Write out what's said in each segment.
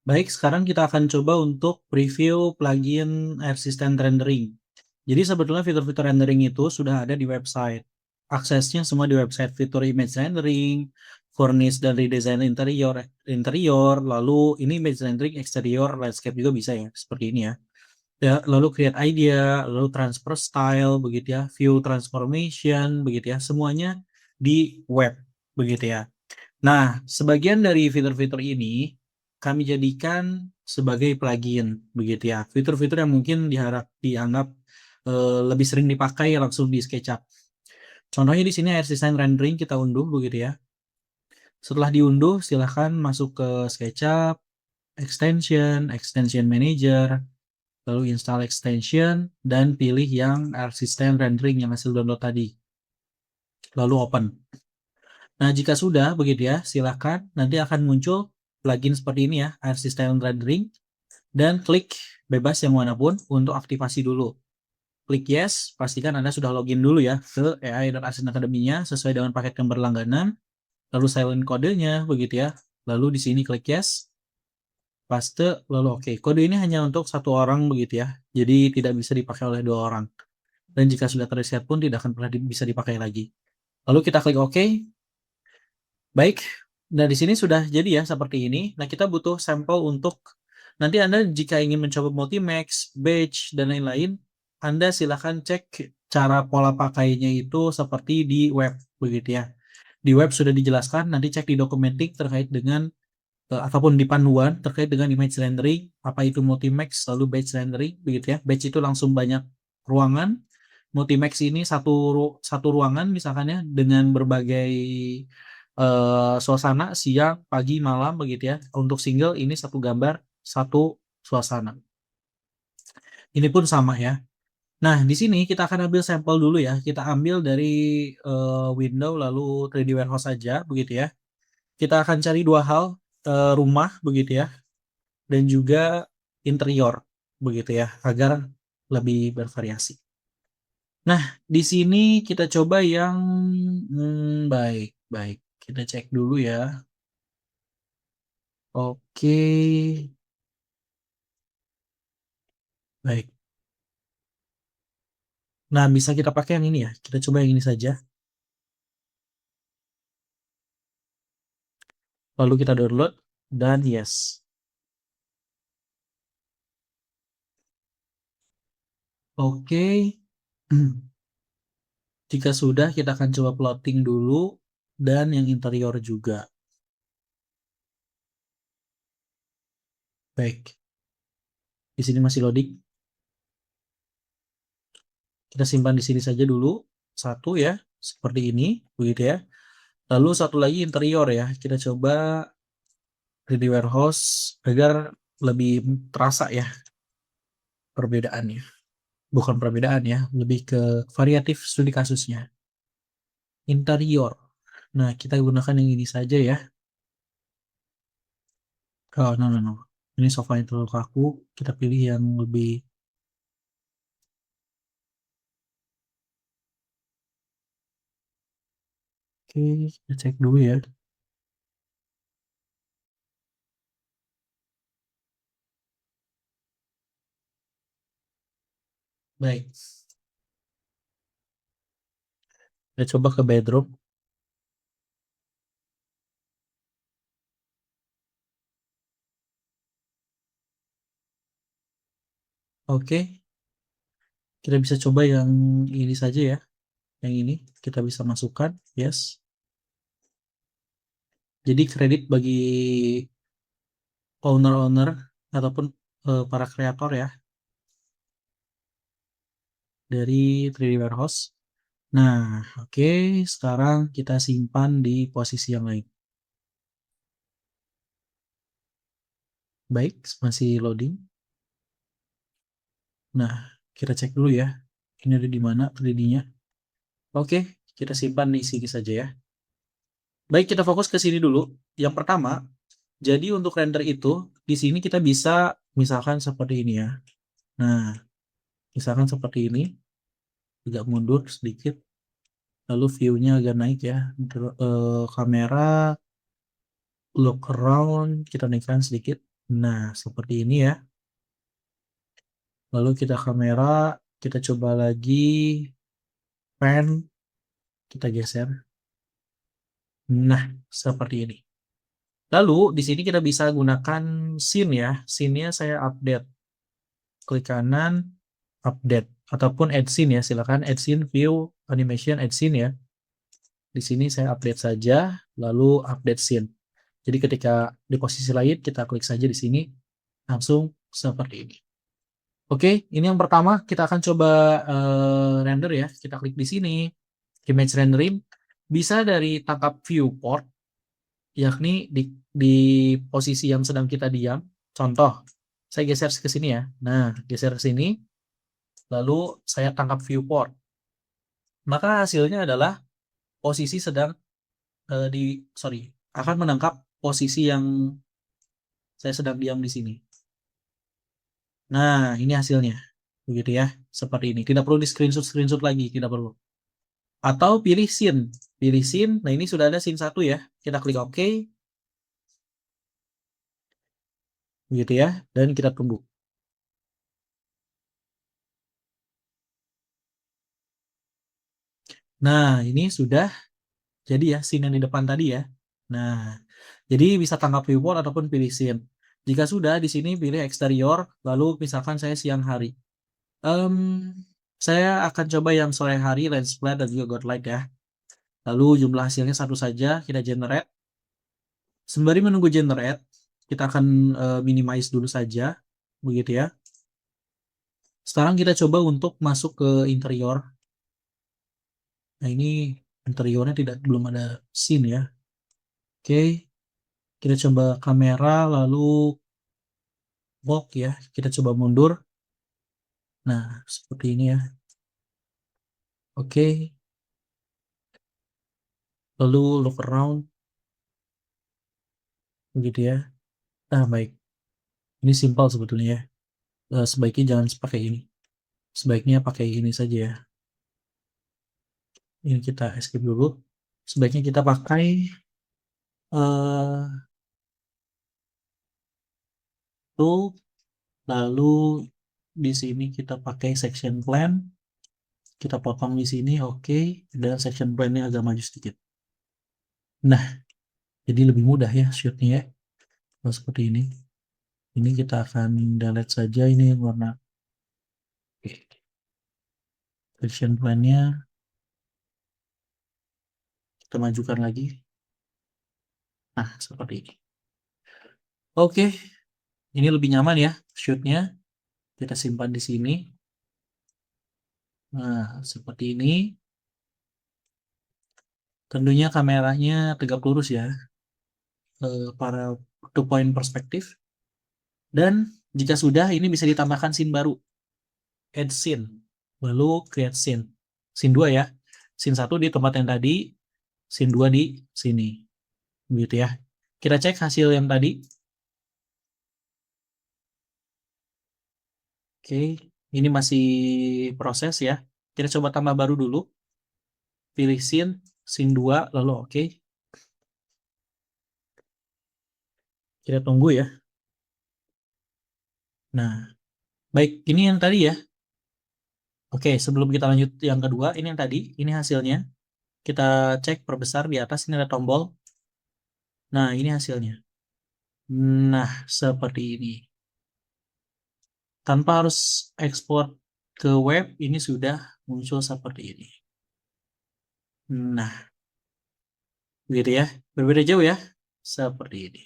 Baik, sekarang kita akan coba untuk preview plugin Assistant Rendering. Jadi sebetulnya fitur-fitur rendering itu sudah ada di website. Aksesnya semua di website, fitur image rendering, furnish dan redesign interior, lalu ini image rendering exterior, landscape juga bisa ya, seperti ini ya. Ya, lalu create idea, lalu transfer style begitu ya, view transformation begitu ya, semuanya di web begitu ya. Nah, sebagian dari fitur-fitur ini kami jadikan sebagai plugin begitu ya. Fitur-fitur yang mungkin dianggap lebih sering dipakai langsung di SketchUp. Contohnya di sini Design Rendering kita unduh begitu ya. Setelah diunduh silahkan masuk ke SketchUp, Extension Manager, lalu install extension dan pilih yang Assistant Rendering yang hasil download tadi. Lalu open. Nah, jika sudah begitu ya, silakan nanti akan muncul plugin seperti ini ya, Assistant Rendering, dan klik bebas yang manapun untuk aktivasi dulu. Klik yes, pastikan Anda sudah login dulu ya ke AI.Assistant Academy-nya sesuai dengan paket yang berlangganan, lalu silent kodenya begitu ya. Lalu di sini klik yes, paste, lalu oke. Kode ini hanya untuk satu orang begitu ya, jadi tidak bisa dipakai oleh dua orang. Dan jika sudah terreset pun tidak akan pernah bisa dipakai lagi. Lalu kita klik oke. Baik, nah di sini sudah jadi ya seperti ini. Nah kita butuh sampel untuk nanti Anda jika ingin mencoba Multimax, Batch, dan lain-lain, Anda silahkan cek cara pola pakainya itu seperti di web, begitu ya. Di web sudah dijelaskan, nanti cek di Documenting terkait dengan ataupun di panduan terkait dengan image rendering, apa itu Multimax, lalu Batch rendering, begitu ya. Batch itu langsung banyak ruangan. Multimax ini satu ruangan misalkan ya dengan berbagai suasana siang, pagi, malam begitu ya. Untuk single ini satu gambar, satu suasana. Ini pun sama ya. Nah, di sini kita akan ambil sampel dulu ya. Kita ambil dari window lalu 3D Warehouse saja begitu ya. Kita akan cari dua hal, rumah begitu ya, dan juga interior begitu ya, agar lebih bervariasi. Nah, di sini kita coba yang baik, baik. Kita cek dulu ya. Oke, baik. Nah, bisa kita pakai yang ini ya. Kita coba yang ini saja. Lalu kita download dan yes. Oke. Jika sudah, kita akan coba plotting dulu dan yang interior juga. Baik. Di sini masih loading. Kita simpan di sini saja dulu. Satu ya, seperti ini, begitu ya. Lalu satu lagi interior ya. Kita coba 3D Warehouse agar lebih terasa ya perbedaannya. Bukan perbedaan ya, lebih ke variatif studi kasusnya. Interior. Nah, kita gunakan yang ini saja ya. Oh, no, no, no. Ini sofanya terlalu kaku. Kita pilih yang lebih. Oke, kita cek dulu ya. Baik. Kita coba ke bedroom. Oke. Kita bisa coba yang ini saja ya. Yang ini kita bisa masukkan. Yes. Jadi kredit bagi owner-owner ataupun para kreator ya dari 3D Warehouse. Nah, oke, sekarang kita simpan di posisi yang lain. Baik, masih loading. Nah, kita cek dulu ya. Ini ada di mana 3D-nya. Oke, kita simpan di sini saja ya. Baik, kita fokus ke sini dulu. Yang pertama, jadi untuk render itu, di sini kita bisa misalkan seperti ini ya. Nah, misalkan seperti ini. Agak mundur sedikit. Lalu view-nya agak naik ya. Kamera look around kita naikkan sedikit. Nah, seperti ini ya. Lalu kita kamera, kita coba lagi pan, kita geser. Nah, seperti ini. Lalu di sini kita bisa gunakan scene ya. Scene-nya saya update. Klik kanan, update ataupun add scene ya. Silakan add scene, view, animation, add scene ya. Di sini saya update saja, lalu update scene. Jadi ketika di posisi lain kita klik saja di sini, langsung seperti ini. Oke, ini yang pertama kita akan coba render ya. Kita klik di sini, image rendering. Bisa dari tangkap viewport, yakni di posisi yang sedang kita diam. Contoh, saya geser ke sini ya. Nah, geser ke sini, lalu saya tangkap viewport. Maka hasilnya adalah posisi sedang akan menangkap posisi yang saya sedang diam di sini. Nah, ini hasilnya. Begitu ya, seperti ini. Tidak perlu di screenshot lagi, tidak perlu. Atau pilih scene. Pilih scene. Nah, ini sudah ada scene 1 ya. Kita klik OK. Begitu ya, dan kita tunggu. Nah, ini sudah jadi ya scene yang di depan tadi ya. Nah, jadi bisa tangkap viewport ataupun pilih scene. Jika sudah, di sini pilih eksterior, lalu misalkan saya siang hari. Saya akan coba yang sore hari, lens flare, dan juga godlight ya. Lalu jumlah hasilnya satu saja, kita generate. Sembari menunggu generate, kita akan minimize dulu saja, begitu ya. Sekarang kita coba untuk masuk ke interior. Nah, ini interiornya belum ada scene ya. Oke, kita coba kamera, lalu walk ya. Kita coba mundur. Nah, seperti ini ya. Oke, lalu look around, begitu ya. Nah, baik. Ini simpel sebetulnya ya. Sebaiknya jangan pakai ini. Sebaiknya pakai ini saja ya. Ini kita escape dulu. Sebaiknya kita pakai tool, lalu di sini kita pakai section plan. Kita potong di sini, oke. Dan section plan-nya agak maju sedikit. Nah, jadi lebih mudah ya shootnya ya. Kalau seperti ini. Ini kita akan delete saja ini yang warna. Oke. Section plan-nya kita majukan lagi. Nah, seperti ini. Oke, ini lebih nyaman ya shootnya. Kita simpan di sini. Nah, seperti ini. Tentunya kameranya tegak lurus ya. Para two point perspektif. Dan jika sudah, ini bisa ditambahkan scene baru. Add scene. Lalu create scene. Scene 2 ya. Scene 1 di tempat yang tadi. Scene 2 di sini. Begitu ya. Kita cek hasil yang tadi. Oke, ini masih proses ya. Kita coba tambah baru dulu. Pilih scene 2, lalu oke. Kita tunggu ya. Nah, baik, ini yang tadi ya. Oke, sebelum kita lanjut yang kedua, ini yang tadi, ini hasilnya. Kita cek perbesar di atas, ini ada tombol. Nah, ini hasilnya. Nah, seperti ini. Tanpa harus ekspor ke web, ini sudah muncul seperti ini. Nah, begitu ya. Berbeda jauh ya. Seperti ini.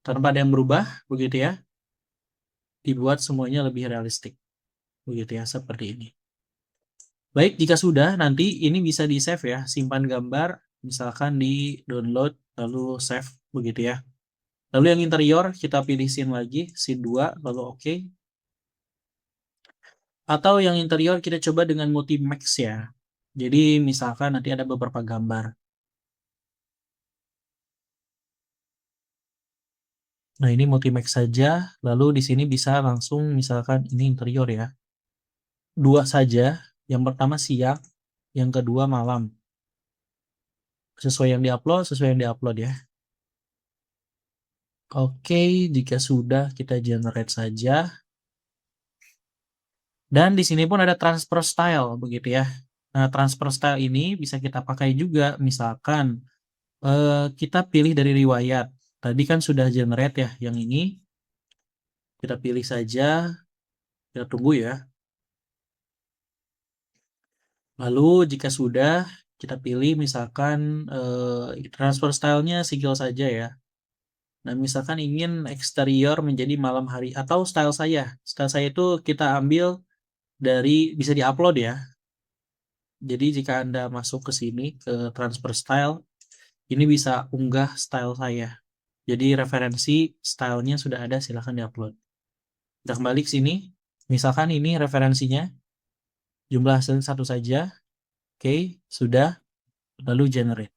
Tanpa ada yang berubah, begitu ya. Dibuat semuanya lebih realistik. Begitu ya, seperti ini. Baik, jika sudah, nanti ini bisa di-save ya. Simpan gambar, misalkan di download, lalu save, begitu ya. Lalu yang interior, kita pilih scene lagi, scene 2, lalu oke. Atau yang interior kita coba dengan multi-max ya. Jadi misalkan nanti ada beberapa gambar. Nah, ini multi-max saja, lalu di sini bisa langsung misalkan ini interior ya. Dua saja, yang pertama siang, yang kedua malam. Sesuai yang diupload ya. Oke, jika sudah kita generate saja. Dan di sini pun ada transfer style begitu ya. Nah, transfer style ini bisa kita pakai juga misalkan kita pilih dari riwayat. Tadi kan sudah generate ya yang ini. Kita pilih saja, kita tunggu ya. Lalu jika sudah, kita pilih misalkan transfer style-nya single saja ya. Nah, misalkan ingin eksterior menjadi malam hari atau style saya. Style saya itu kita ambil dari bisa diupload ya. Jadi jika Anda masuk ke sini ke transfer style, ini bisa unggah style saya. Jadi referensi stylenya sudah ada, silahkan diupload. Kita kembali ke sini. Misalkan ini referensinya, jumlah hasil satu saja. Oke, sudah. Lalu generate.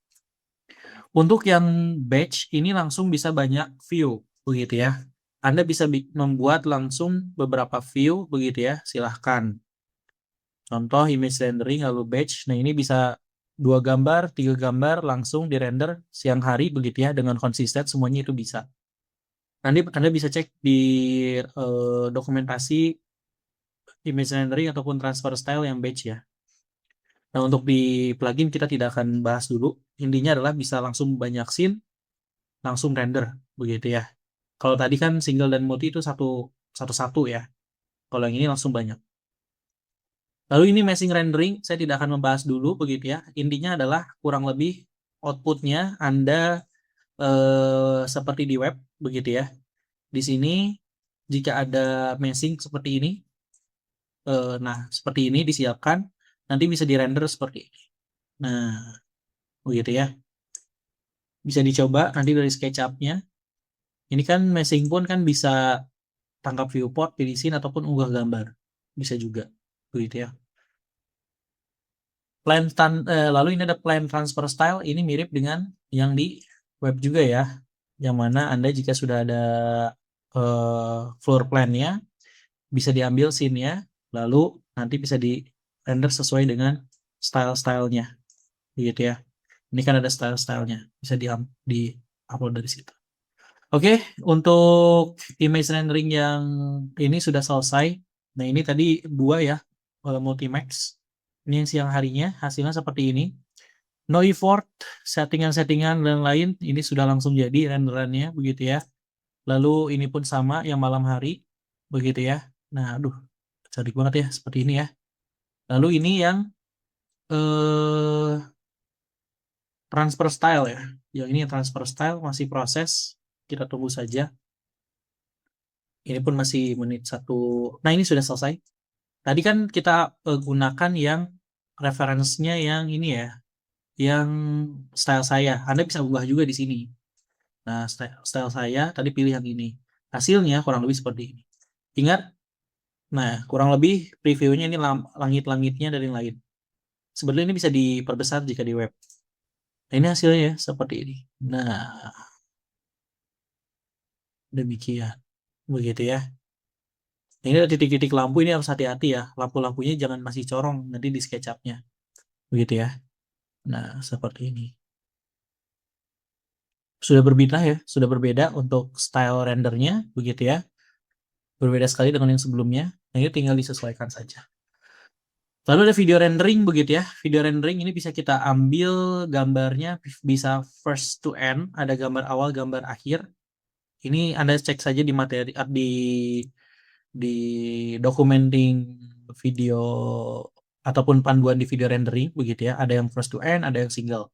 Untuk yang batch ini langsung bisa banyak view, begitu ya. Anda bisa membuat langsung beberapa view, begitu ya. Silahkan. Contoh image rendering lalu batch. Nah, ini bisa 2 gambar, 3 gambar langsung di-render siang hari begitu ya dengan konsisten semuanya itu bisa. Nanti Anda bisa cek di dokumentasi image rendering ataupun transfer style yang batch ya. Nah, untuk di plugin kita tidak akan bahas dulu. Intinya adalah bisa langsung banyak scene, langsung render begitu ya. Kalau tadi kan single dan multi itu satu-satu ya. Kalau yang ini langsung banyak. Lalu ini meshing rendering, saya tidak akan membahas dulu begitu ya. Intinya adalah kurang lebih outputnya Anda seperti di web begitu ya. Di sini jika ada meshing seperti ini, nah seperti ini disiapkan, nanti bisa di-render seperti ini. Nah, begitu ya. Bisa dicoba nanti dari SketchUp-nya. Ini kan meshing pun kan bisa tangkap viewport, pilih scene ataupun unggah gambar. Bisa juga, begitu ya. Lalu ini ada plan transfer style, ini mirip dengan yang di web juga ya, yang mana Anda jika sudah ada floor plan-nya bisa diambil scene-nya, lalu nanti bisa di render sesuai dengan style-stylenya, begitu ya. Ini kan ada style-stylenya, bisa di-upload dari situ. Oke, untuk image rendering yang ini sudah selesai. Nah, ini tadi 2 ya, Multimax. Ini yang siang harinya, hasilnya seperti ini. No effort, settingan-settingan dan lain, ini sudah langsung jadi renderannya, begitu ya. Lalu ini pun sama, yang malam hari, begitu ya. Nah, aduh, cantik banget ya, seperti ini ya. Lalu ini yang transfer style ya. Yang ini transfer style masih proses, kita tunggu saja. Ini pun masih menit 1. Nah, ini sudah selesai. Tadi kan kita gunakan yang referensinya yang ini ya, yang style saya. Anda bisa ubah juga di sini. Nah, style saya tadi pilih yang ini. Hasilnya kurang lebih seperti ini. Ingat, nah kurang lebih previewnya ini langit-langitnya dan yang lain. Sebenarnya ini bisa diperbesar jika di web. Nah, ini hasilnya ya, seperti ini. Nah, demikian. Begitu ya. Ini ada titik-titik lampu, ini harus hati-hati ya. Lampu-lampunya jangan masih corong nanti di SketchUp-nya. Begitu ya. Nah, seperti ini. Sudah berbeda ya, sudah berbeda untuk style rendernya, begitu ya. Berbeda sekali dengan yang sebelumnya. Nah, ini tinggal disesuaikan saja. Lalu ada video rendering begitu ya. Video rendering ini bisa kita ambil gambarnya, bisa first to end, ada gambar awal, gambar akhir. Ini Anda cek saja di materi di documenting video ataupun panduan di video rendering begitu ya. Ada yang first to end, ada yang single.